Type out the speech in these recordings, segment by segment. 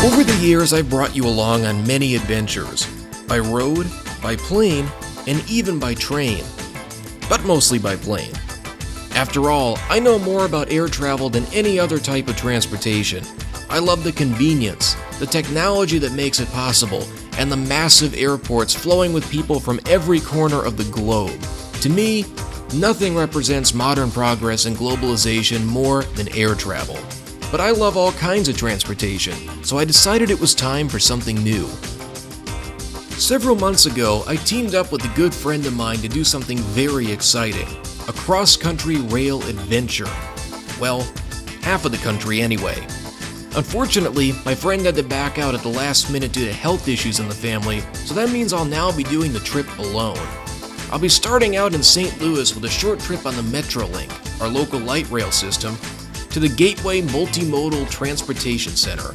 Over the years, I've brought you along on many adventures, by road, by plane, and even by train, but mostly by plane. After all, I know more about air travel than any other type of transportation. I love the convenience, the technology that makes it possible, and the massive airports flowing with people from every corner of the globe. To me, nothing represents modern progress and globalization more than air travel. But I love all kinds of transportation, so I decided it was time for something new. Several months ago, I teamed up with a good friend of mine to do something very exciting, a cross-country rail adventure. Well, half of the country anyway. Unfortunately, my friend had to back out at the last minute due to health issues in the family, so that means I'll now be doing the trip alone. I'll be starting out in St. Louis with a short trip on the Metrolink, our local light rail system, to the Gateway Multimodal Transportation Center.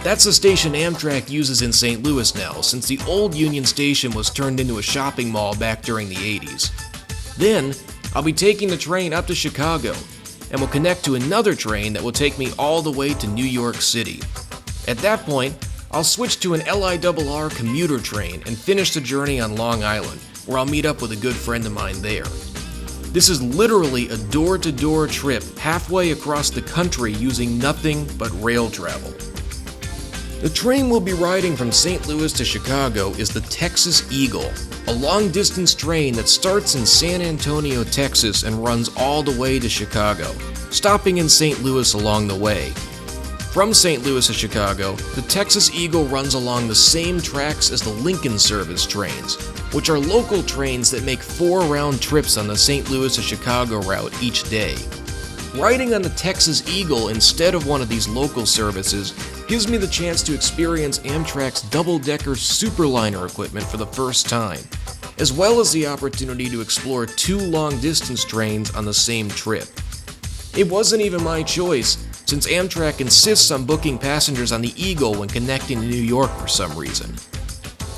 That's the station Amtrak uses in St. Louis now, since the old Union Station was turned into a shopping mall back during the 80s. Then, I'll be taking the train up to Chicago, and will connect to another train that will take me all the way to New York City. At that point, I'll switch to an LIRR commuter train and finish the journey on Long Island, where I'll meet up with a good friend of mine there. This is literally a door-to-door trip halfway across the country using nothing but rail travel. The train we'll be riding from St. Louis to Chicago is the Texas Eagle, a long-distance train that starts in San Antonio, Texas and runs all the way to Chicago, stopping in St. Louis along the way. From St. Louis to Chicago, the Texas Eagle runs along the same tracks as the Lincoln Service trains, which are local trains that make 4 round trips on the St. Louis to Chicago route each day. Riding on the Texas Eagle instead of one of these local services gives me the chance to experience Amtrak's double-decker Superliner equipment for the first time, as well as the opportunity to explore 2 long-distance trains on the same trip. It wasn't even my choice, since Amtrak insists on booking passengers on the Eagle when connecting to New York for some reason.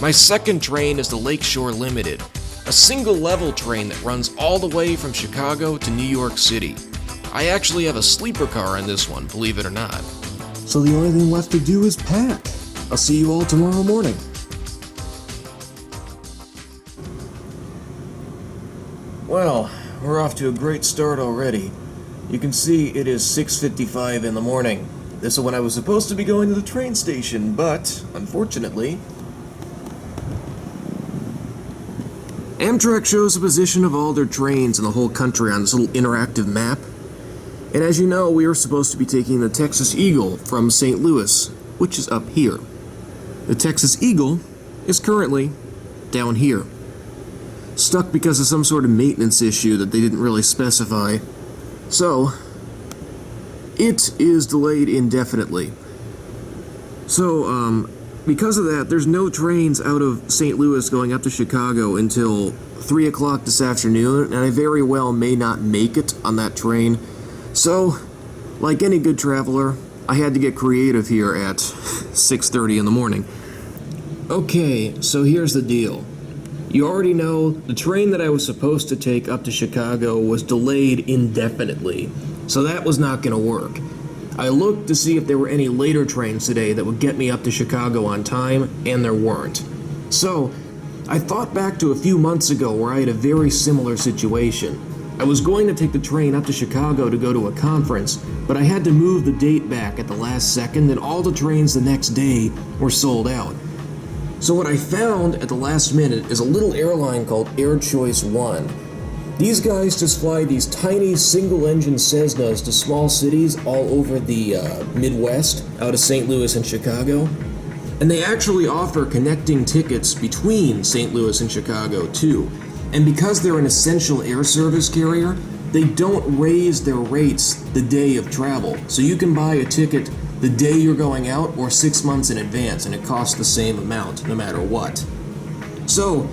My second train is the Lakeshore Limited, a single-level train that runs all the way from Chicago to New York City. I actually have a sleeper car on this one, believe it or not. So the only thing left to do is pack. I'll see you all tomorrow morning. Well, we're off to a great start already. You can see it is 6:55 in the morning. This is when I was supposed to be going to the train station, but, unfortunately, Amtrak shows the position of all their trains in the whole country on this little interactive map. And as you know, we were supposed to be taking the Texas Eagle from St. Louis, which is up here. The Texas Eagle is currently down here, stuck because of some sort of maintenance issue that they didn't really specify. So, it is delayed indefinitely. So, because of that, there's no trains out of St. Louis going up to Chicago until 3 o'clock this afternoon, and I very well may not make it on that train. So, like any good traveler, I had to get creative here at 6:30 in the morning. Okay, so here's the deal. You already know the train that I was supposed to take up to Chicago was delayed indefinitely, so that was not going to work. I looked to see if there were any later trains today that would get me up to Chicago on time, and there weren't. So, I thought back to a few months ago where I had a very similar situation. I was going to take the train up to Chicago to go to a conference, but I had to move the date back at the last second, and all the trains the next day were sold out. So what I found at the last minute is a little airline called Air Choice One. These guys just fly these tiny single-engine Cessnas to small cities all over the Midwest, out of St. Louis and Chicago. And they actually offer connecting tickets between St. Louis and Chicago, too. And because they're an essential air service carrier, they don't raise their rates the day of travel. So you can buy a ticket the day you're going out or 6 months in advance, and it costs the same amount no matter what. So,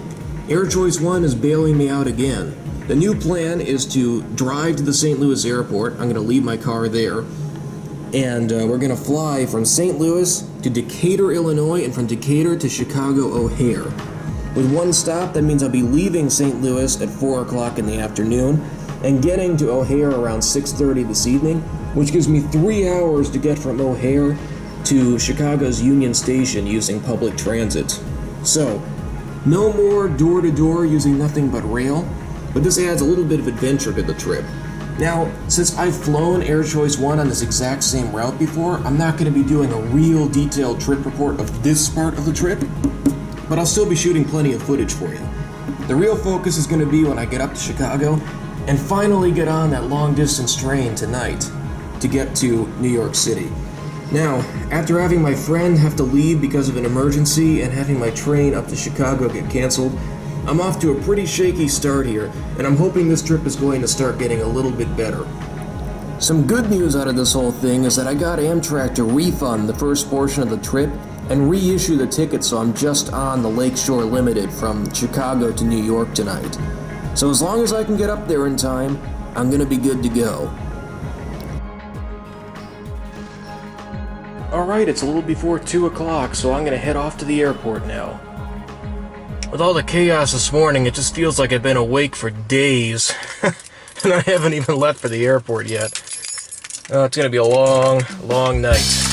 Air Choice One is bailing me out again. The new plan is to drive to the St. Louis airport. I'm going to leave my car there. And we're going to fly from St. Louis to Decatur, Illinois, and from Decatur to Chicago O'Hare. With one stop, that means I'll be leaving St. Louis at 4 o'clock in the afternoon and getting to O'Hare around 6:30 this evening, which gives me 3 hours to get from O'Hare to Chicago's Union Station using public transit. So, no more door-to-door using nothing but rail, but this adds a little bit of adventure to the trip. Now, since I've flown Air Choice 1 on this exact same route before, I'm not going to be doing a real detailed trip report of this part of the trip, but I'll still be shooting plenty of footage for you. The real focus is going to be when I get up to Chicago and finally get on that long-distance train tonight to get to New York City. Now, after having my friend have to leave because of an emergency and having my train up to Chicago get canceled, I'm off to a pretty shaky start here, and I'm hoping this trip is going to start getting a little bit better. Some good news out of this whole thing is that I got Amtrak to refund the first portion of the trip and reissue the ticket, so I'm just on the Lakeshore Limited from Chicago to New York tonight. So as long as I can get up there in time, I'm gonna be good to go. Alright, it's a little before 2 o'clock, so I'm gonna head off to the airport now. With all the chaos this morning, it just feels like I've been awake for days. And I haven't even left for the airport yet. It's gonna be a long, long night.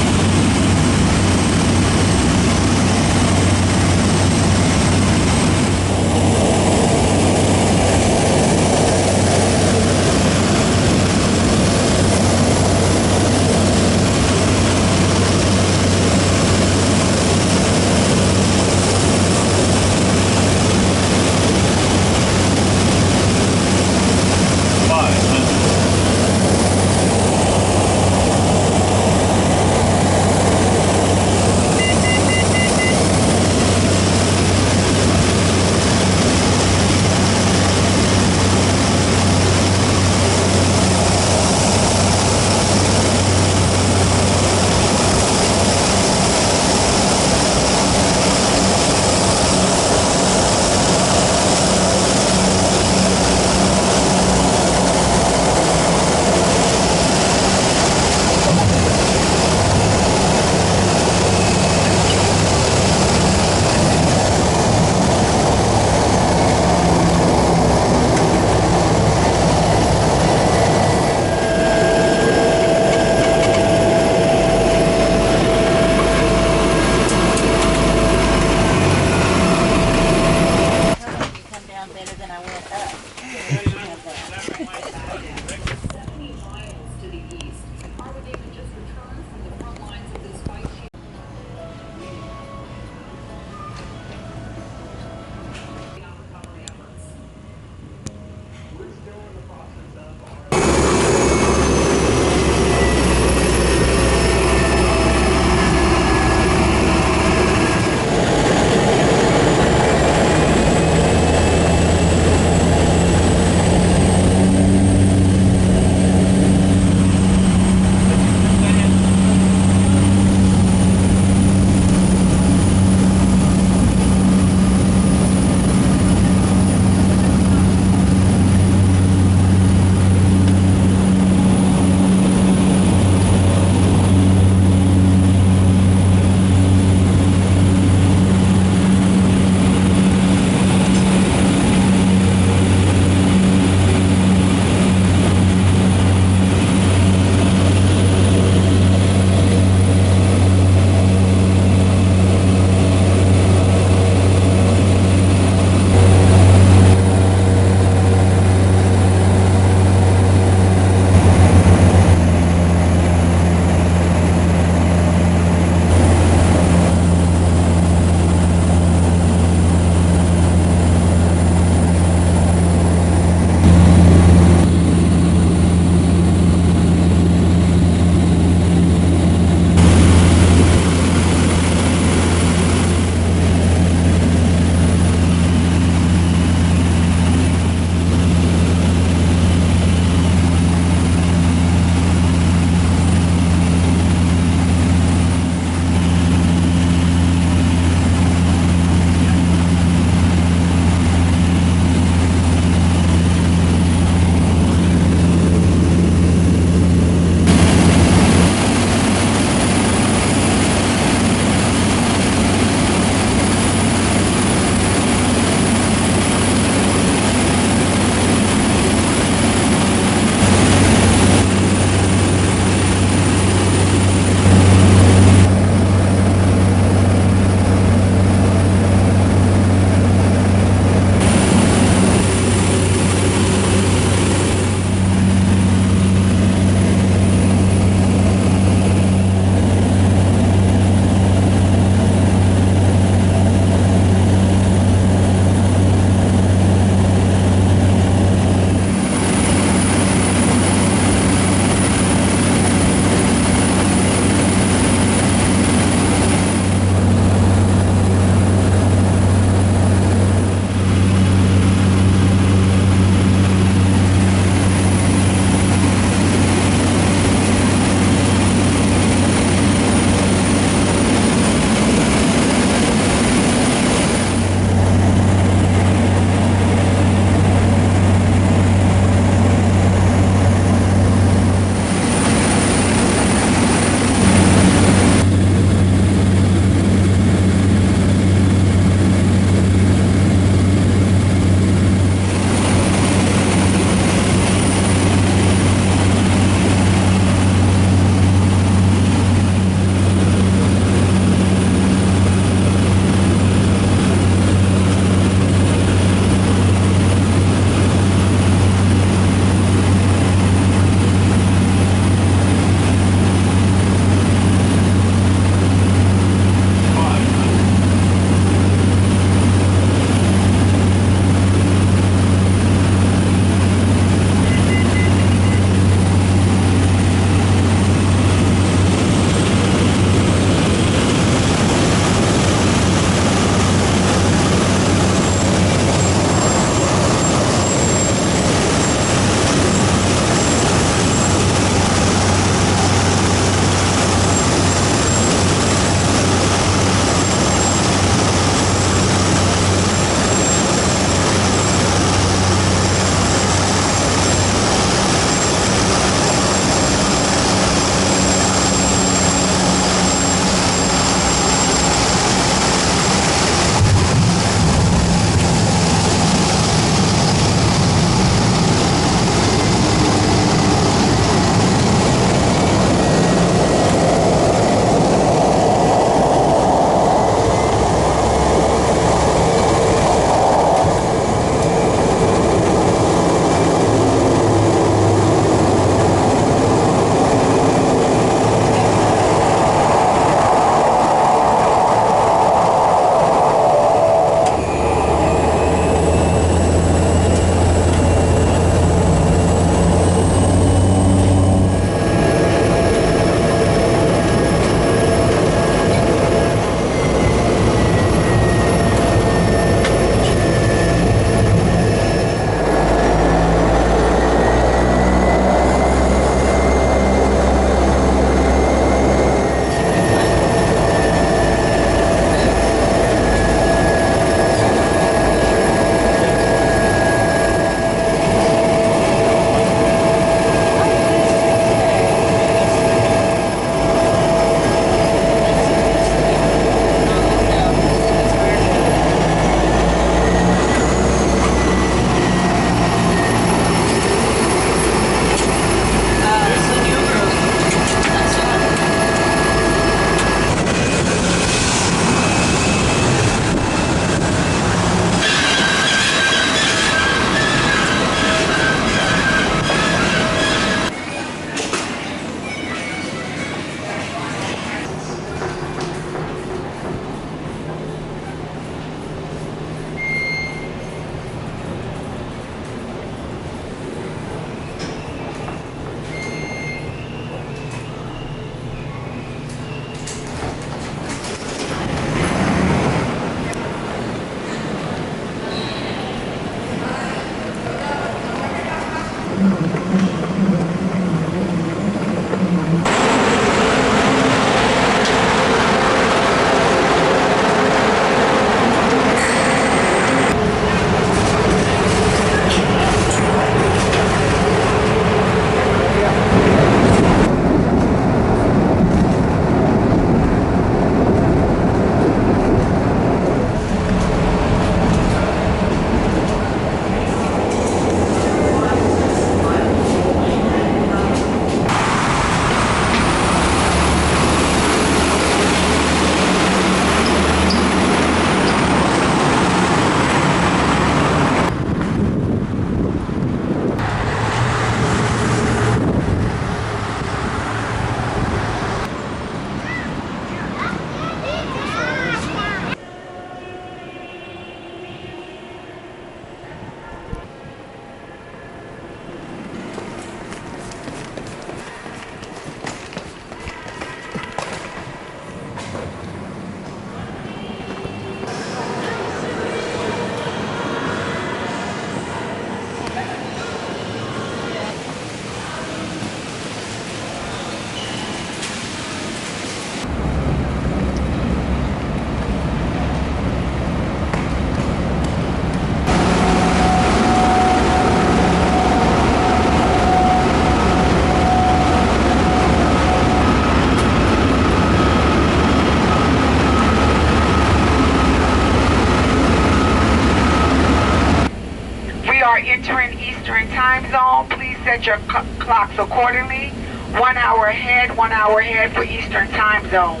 we are entering Eastern Time Zone. Please set your clocks accordingly. 1 hour ahead, 1 hour ahead for Eastern Time Zone.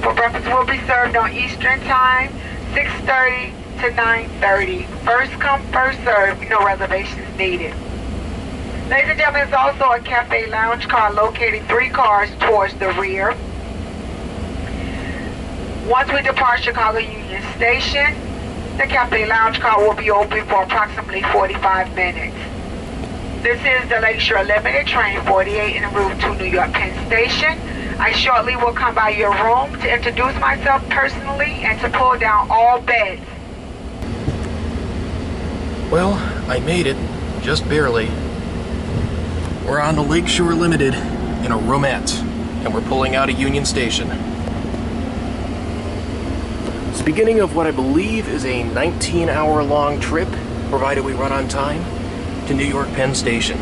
For breakfast will be served on Eastern Time, 6:30 to 9:30. First come, first served, no reservations needed. Ladies and gentlemen, there's also a cafe lounge car located 3 cars towards the rear. Once we depart Chicago Union Station, the cafe lounge car will be open for approximately 45 minutes. This is the Lakeshore Limited, train 48 en route to New York Penn Station. I shortly will come by your room to introduce myself personally and to pull down all beds. Well, I made it, just barely. We're on the Lakeshore Limited in a roomette, and we're pulling out of Union Station. It's the beginning of what I believe is a 19-hour-long trip, provided we run on time, to New York Penn Station.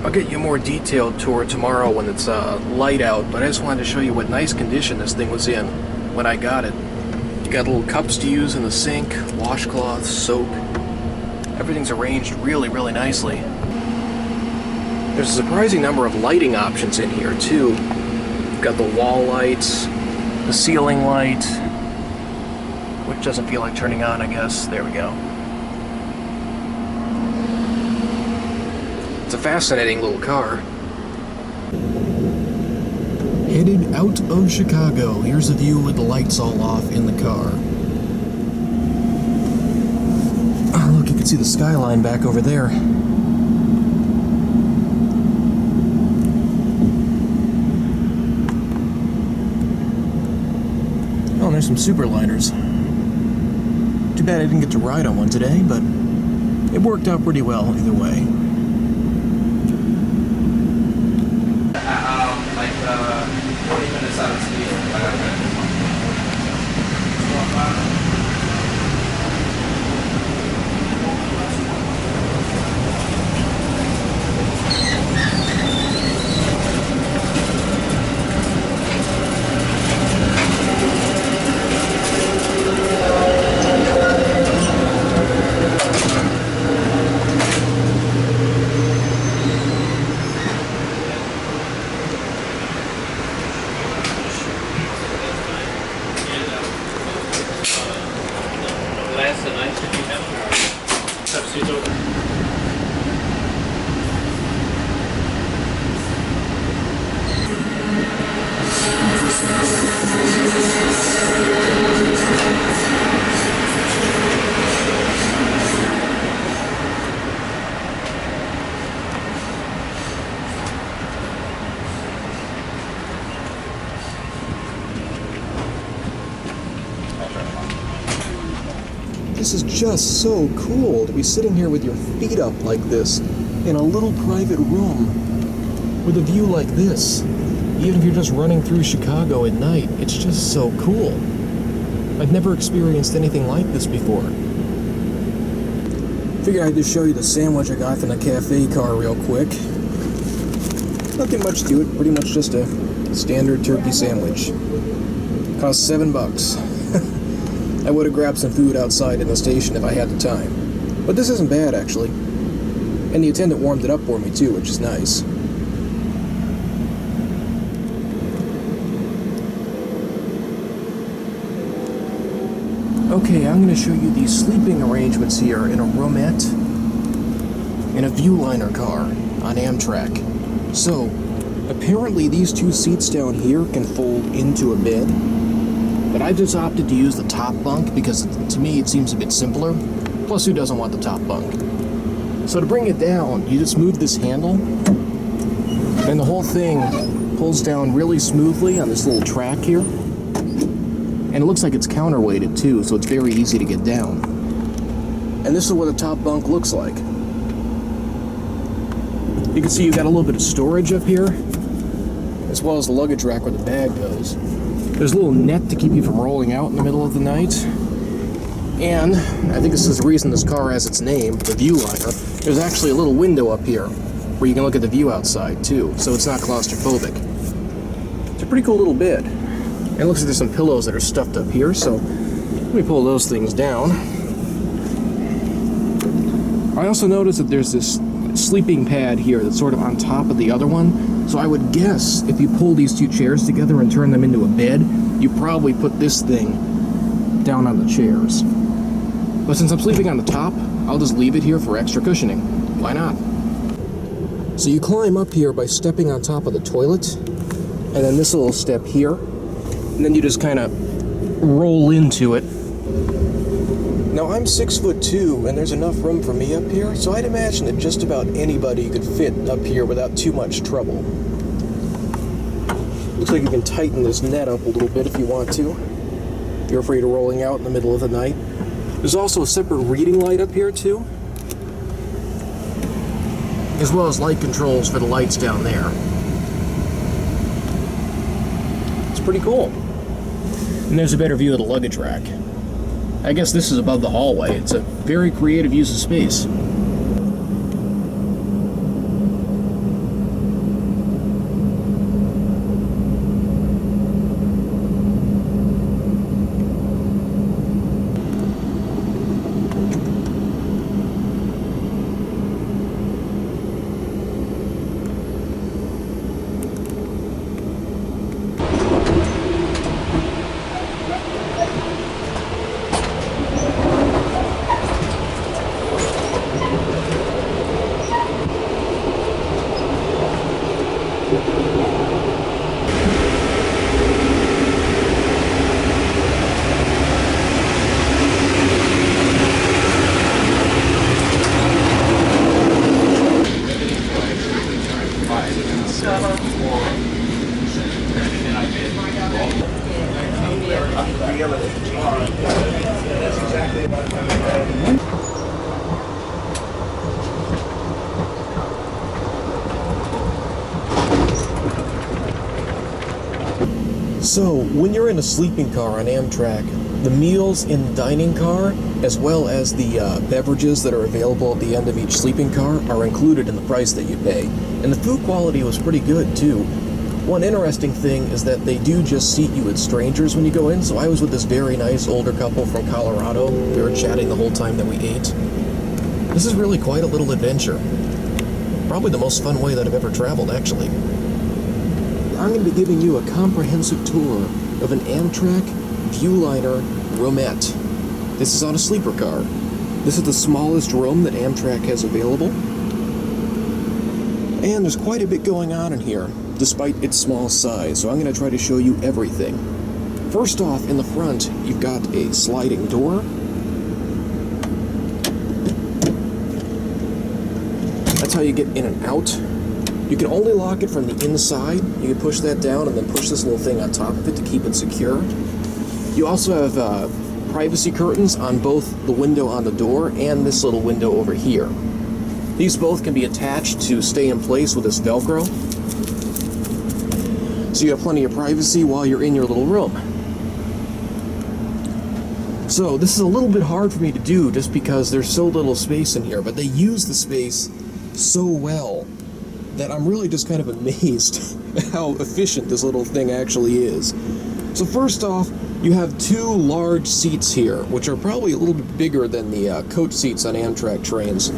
I'll get you a more detailed tour tomorrow when it's light out, but I just wanted to show you what nice condition this thing was in when I got it. You got little cups to use in the sink, washcloths, soap. Everything's arranged really, really nicely. There's a surprising number of lighting options in here, too. You've got the wall lights, the ceiling light, which doesn't feel like turning on, I guess. There we go. It's a fascinating little car. Headed out of Chicago. Here's a view with the lights all off in the car. Oh, look, you can see the skyline back over there. Oh, and there's some superliners. Too bad I didn't get to ride on one today, but it worked out pretty well either way. Like 40 minutes out of speed. This is just so cool to be sitting here with your feet up like this in a little private room with a view like this. Even if you're just running through Chicago at night, it's just so cool. I've never experienced anything like this before. Figured I'd just show you the sandwich I got from the cafe car real quick. Nothing much to it, pretty much just a standard turkey sandwich. Cost $7. I would have grabbed some food outside in the station if I had the time. But this isn't bad, actually. And the attendant warmed it up for me, too, which is nice. Okay, I'm going to show you the sleeping arrangements here in a roomette in a Viewliner car on Amtrak. So, apparently these 2 seats down here can fold into a bed. But I just opted to use the top bunk because to me it seems a bit simpler. Plus, who doesn't want the top bunk? So to bring it down, you just move this handle, and the whole thing pulls down really smoothly on this little track here. And it looks like it's counterweighted too, so it's very easy to get down. And this is what the top bunk looks like. You can see you've got a little bit of storage up here, as well as the luggage rack where the bag goes. There's a little net to keep you from rolling out in the middle of the night. And I think this is the reason this car has its name, the Viewliner. There's actually a little window up here where you can look at the view outside too, so it's not claustrophobic. It's a pretty cool little bed. And it looks like there's some pillows that are stuffed up here, so let me pull those things down. I also noticed that there's this sleeping pad here that's sort of on top of the other one. So I would guess if you pull these two chairs together and turn them into a bed, you probably put this thing down on the chairs. But since I'm sleeping on the top, I'll just leave it here for extra cushioning. Why not? So you climb up here by stepping on top of the toilet, and then this little step here, and then you just kind of roll into it. Now I'm 6'2", and there's enough room for me up here, so I'd imagine that just about anybody could fit up here without too much trouble. Looks like you can tighten this net up a little bit if you want to. If you're afraid of rolling out in the middle of the night. There's also a separate reading light up here too, as well as light controls for the lights down there. It's pretty cool. And there's a better view of the luggage rack. I guess this is above the hallway. It's a very creative use of space. So, when you're in a sleeping car on Amtrak, the meals in the dining car, as well as the beverages that are available at the end of each sleeping car, are included in the price that you pay. And the food quality was pretty good, too. One interesting thing is that they do just seat you as strangers when you go in, so I was with this very nice older couple from Colorado. We were chatting the whole time that we ate. This is really quite a little adventure. Probably the most fun way that I've ever traveled, actually. I'm going to be giving you a comprehensive tour of an Amtrak Viewliner Roomette. This is on a sleeper car. This is the smallest room that Amtrak has available. And there's quite a bit going on in here, despite its small size, so I'm going to try to show you everything. First off, in the front, you've got a sliding door. That's how you get in and out. You can only lock it from the inside. You can push that down and then push this little thing on top of it to keep it secure. You also have privacy curtains on both the window on the door and this little window over here. These both can be attached to stay in place with this Velcro. So you have plenty of privacy while you're in your little room. So this is a little bit hard for me to do just because there's so little space in here, but they use the space so well that I'm really just kind of amazed at how efficient this little thing actually is. So first off, you have two large seats here, which are probably a little bit bigger than the coach seats on Amtrak trains.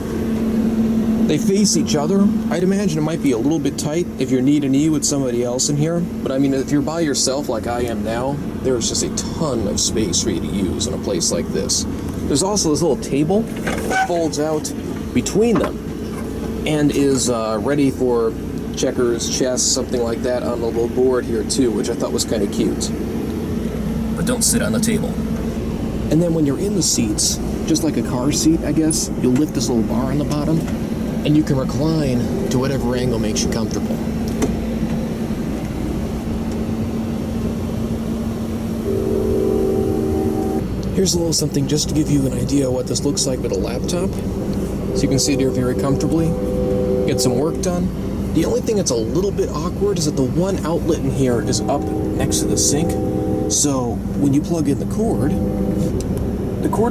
They face each other. I'd imagine it might be a little bit tight if you're knee to knee with somebody else in here, but I mean, if you're by yourself like I am now, there's just a ton of space for you to use in a place like this. There's also this little table that folds out between them and is ready for checkers, chess, something like that on the little board here too, which I thought was kind of cute. But don't sit on the table. And then when you're in the seats, just like a car seat, I guess, you'll lift this little bar on the bottom, and you can recline to whatever angle makes you comfortable. Here's a little something just to give you an idea of what this looks like with a laptop. So you can sit here very comfortably, get some work done. The only thing that's a little bit awkward is that the one outlet in here is up next to the sink. So when you plug in the cord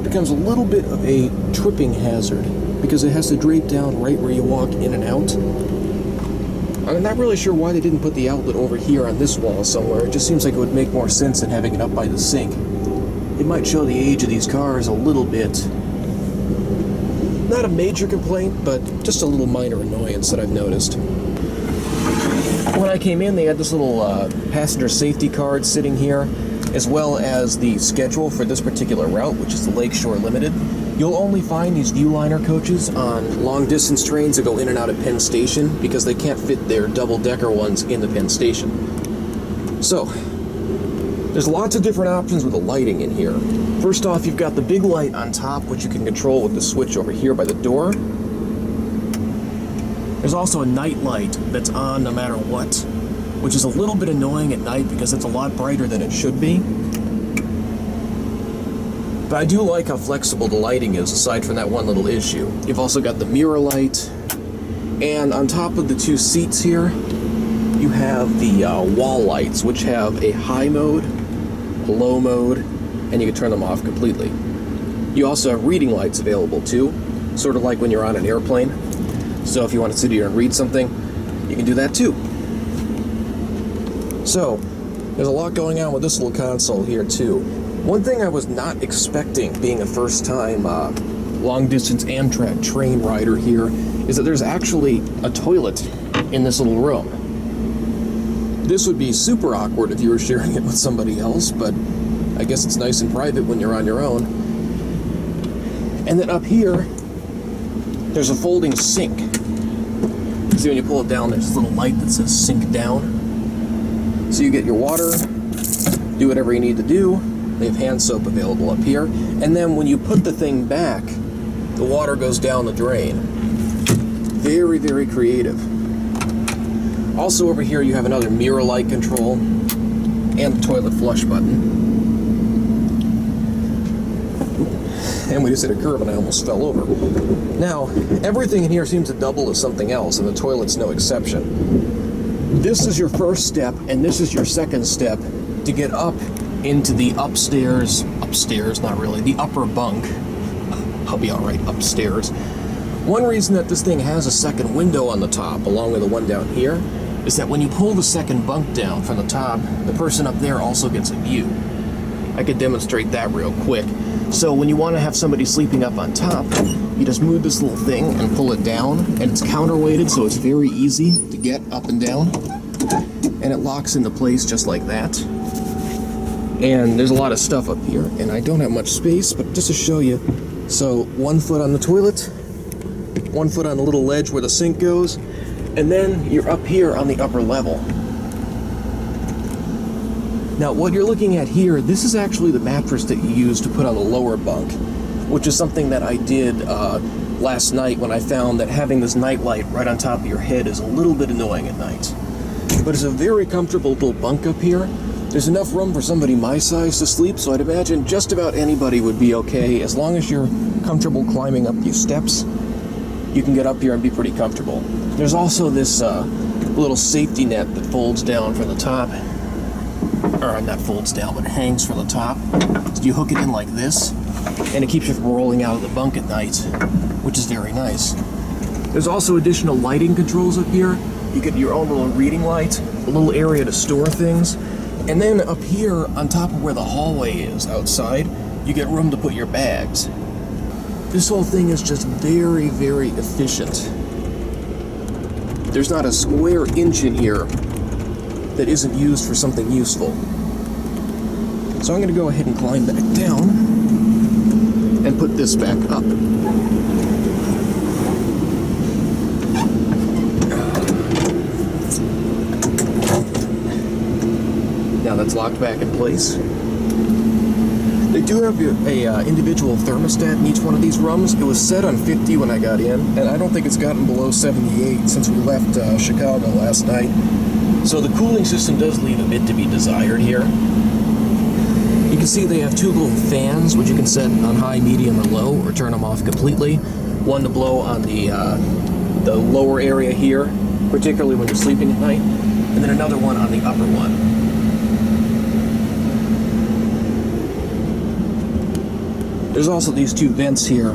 becomes a little bit of a tripping hazard because it has to drape down right where you walk in and out. I'm not really sure why they didn't put the outlet over here on this wall somewhere. It just seems like it would make more sense than having it up by the sink. It might show the age of these cars a little bit. Not a major complaint, but just a little minor annoyance that I've noticed. When I came in, they had this little passenger safety card sitting here, as well as the schedule for this particular route, which is the Lakeshore Limited. You'll only find these Viewliner coaches on long-distance trains that go in and out of Penn Station because they can't fit their double-decker ones in the Penn Station. So, there's lots of different options with the lighting in here. First off, you've got the big light on top, which you can control with the switch over here by the door. There's also a night light that's on no matter what, which is a little bit annoying at night because it's a lot brighter than it should be. But I do like how flexible the lighting is, aside from that one little issue. You've also got the mirror light, and on top of the two seats here, you have the wall lights, which have a high mode, a low mode, and you can turn them off completely. You also have reading lights available too, sort of like when you're on an airplane. So if you want to sit here and read something, you can do that too. So, there's a lot going on with this little console here too. One thing I was not expecting, being a first-time long-distance Amtrak train rider here, is that there's actually a toilet in this little room. This would be super awkward if you were sharing it with somebody else, but I guess it's nice and private when you're on your own. And then up here, there's a folding sink. See, when you pull it down, there's this little light that says sink down. So you get your water, do whatever you need to do. They have hand soap available up here. And then when you put the thing back, the water goes down the drain. Very, very creative. Also over here you have another mirror light control and the toilet flush button. And we just hit a curve and I almost fell over. Now, everything in here seems to double as something else, and the toilet's no exception. This is your first step, and this is your second step to get up into the upstairs, not really, the upper bunk. I'll be alright upstairs. One reason that this thing has a second window on the top, along with the one down here, is that when you pull the second bunk down from the top, the person up there also gets a view. I could demonstrate that real quick. So when you want to have somebody sleeping up on top, you just move this little thing and pull it down, and it's counterweighted, so it's very easy to get up and down. And it locks into place just like that. And there's a lot of stuff up here, and I don't have much space, but just to show you. So 1 foot on the toilet, 1 foot on the little ledge where the sink goes, and then you're up here on the upper level. Now what you're looking at here, this is actually the mattress that you use to put on the lower bunk, which is something that I did last night when I found that having this night light right on top of your head is a little bit annoying at night. But it's a very comfortable little bunk up here. There's enough room for somebody my size to sleep, so I'd imagine just about anybody would be okay. As long as you're comfortable climbing up these steps, you can get up here and be pretty comfortable. There's also this little safety net that folds down from the top. Or not folds down, but hangs from the top. So you hook it in like this, and it keeps you from rolling out of the bunk at night, which is very nice. There's also additional lighting controls up here. You get your own little reading light, a little area to store things, and then up here, on top of where the hallway is outside, you get room to put your bags. This whole thing is just very, very efficient. There's not a square inch in here that isn't used for something useful. So I'm going to go ahead and climb back down and put this back up. Now that's locked back in place. They do have a individual thermostat in each one of these rooms. It was set on 50 when I got in, and I don't think it's gotten below 78 since we left Chicago last night. So the cooling system does leave a bit to be desired here. You can see they have two little fans, which you can set on high, medium, or low, or turn them off completely. One to blow on the lower area here, particularly when you're sleeping at night, and then another one on the upper one. There's also these two vents here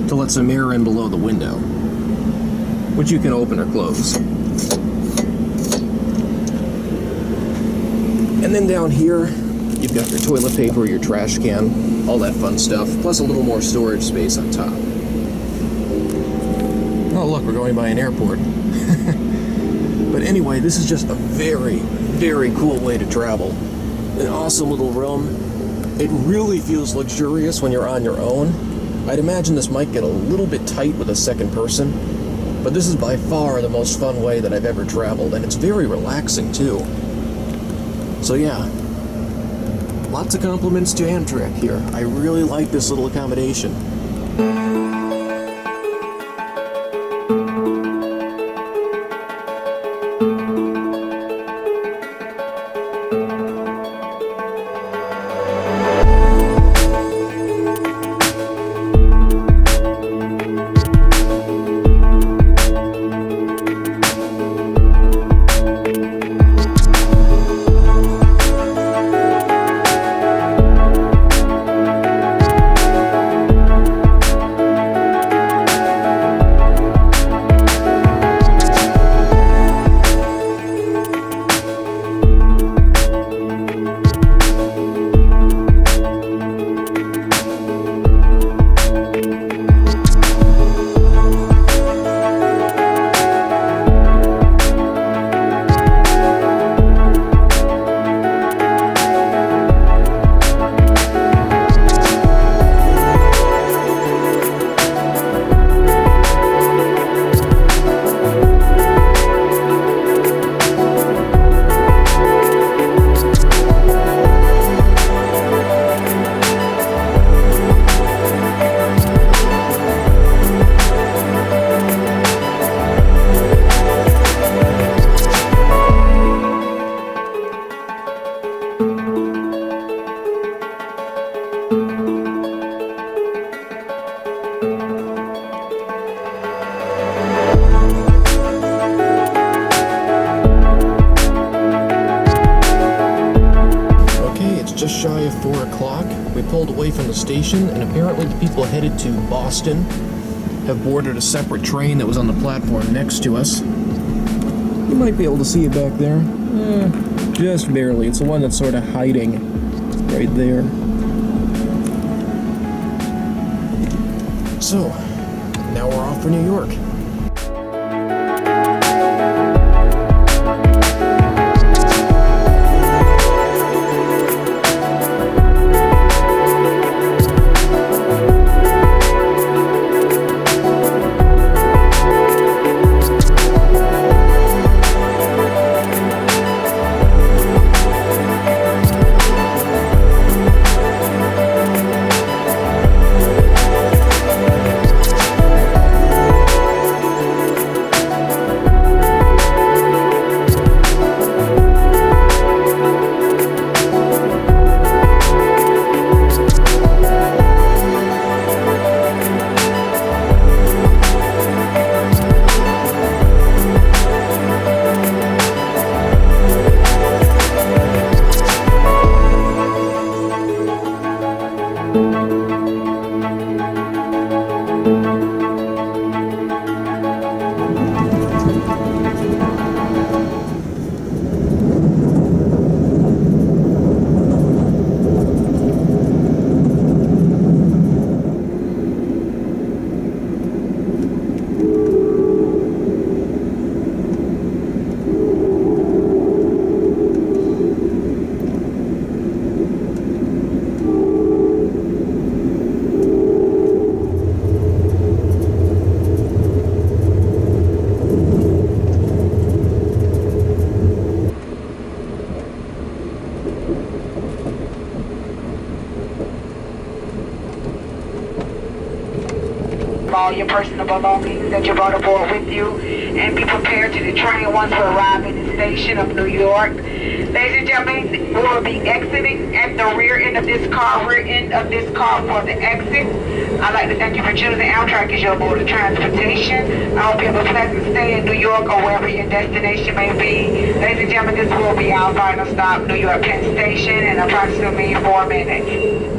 to let some air in below the window, which you can open or close. And then down here, you've got your toilet paper, your trash can, all that fun stuff, plus a little more storage space on top. luck, we're going by an airport. But anyway, this is just a very, very cool way to travel. An awesome little room. It really feels luxurious when you're on your own. I'd imagine this might get a little bit tight with a second person, but this is by far the most fun way that I've ever traveled, and it's very relaxing too. So yeah, lots of compliments to Amtrak here. I really like this little accommodation. Just shy of 4 o'clock, we pulled away from the station, and apparently the people headed to Boston have boarded a separate train that was on the platform next to us. You might be able to see it back there. Just barely. It's the one that's sort of hiding right there. So, now we're off for New York. All your personal belongings that you brought aboard with you, and be prepared to detrain once we arrive in the station of New York. Ladies and gentlemen, we will be exiting at the rear end of this car for the exit. I'd like to thank you for choosing Amtrak as your mode of transportation. I hope you have a pleasant stay in New York or wherever your destination may be. Ladies and gentlemen, this will be our final stop, New York Penn Station, in approximately 4 minutes.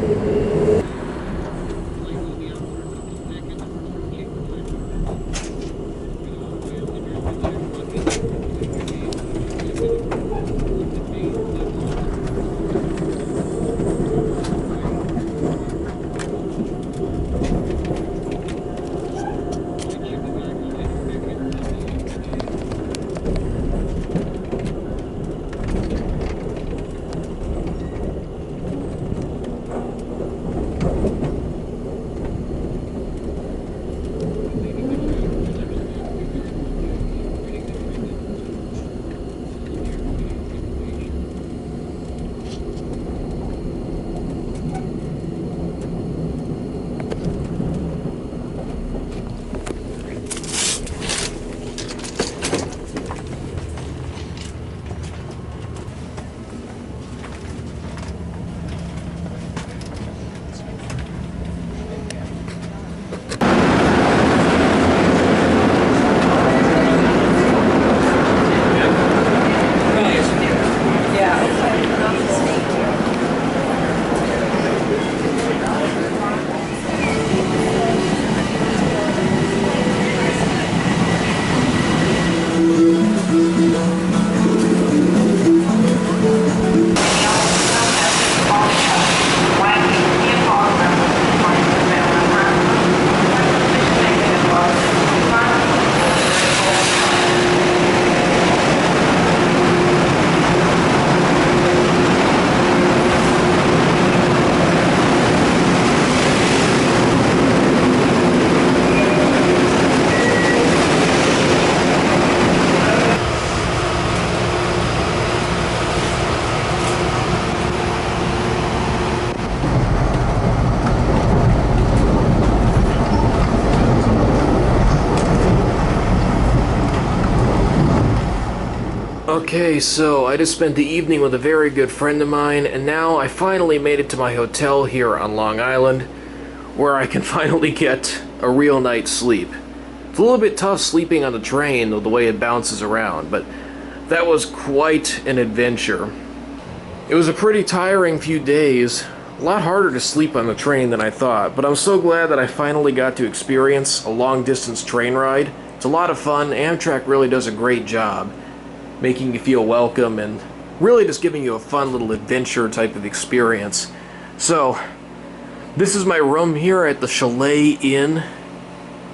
Okay, so I just spent the evening with a very good friend of mine, and now I finally made it to my hotel here on Long Island, where I can finally get a real night's sleep. It's a little bit tough sleeping on the train, though, the way it bounces around, but that was quite an adventure. It was a pretty tiring few days, a lot harder to sleep on the train than I thought, but I'm so glad that I finally got to experience a long-distance train ride. It's a lot of fun. Amtrak really does a great job making you feel welcome and really just giving you a fun little adventure type of experience. So, this is my room here at the Chalet Inn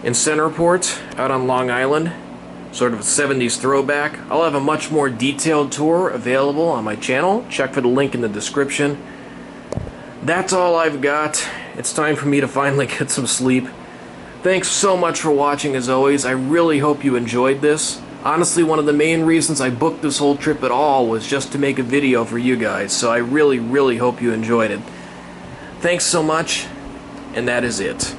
in Centerport out on Long Island. Sort of a 70s throwback. I'll have a much more detailed tour available on my channel. Check for the link in the description. That's all I've got. It's time for me to finally get some sleep. Thanks so much for watching as always. I really hope you enjoyed this. Honestly, one of the main reasons I booked this whole trip at all was just to make a video for you guys, so I really, really hope you enjoyed it. Thanks so much, and that is it.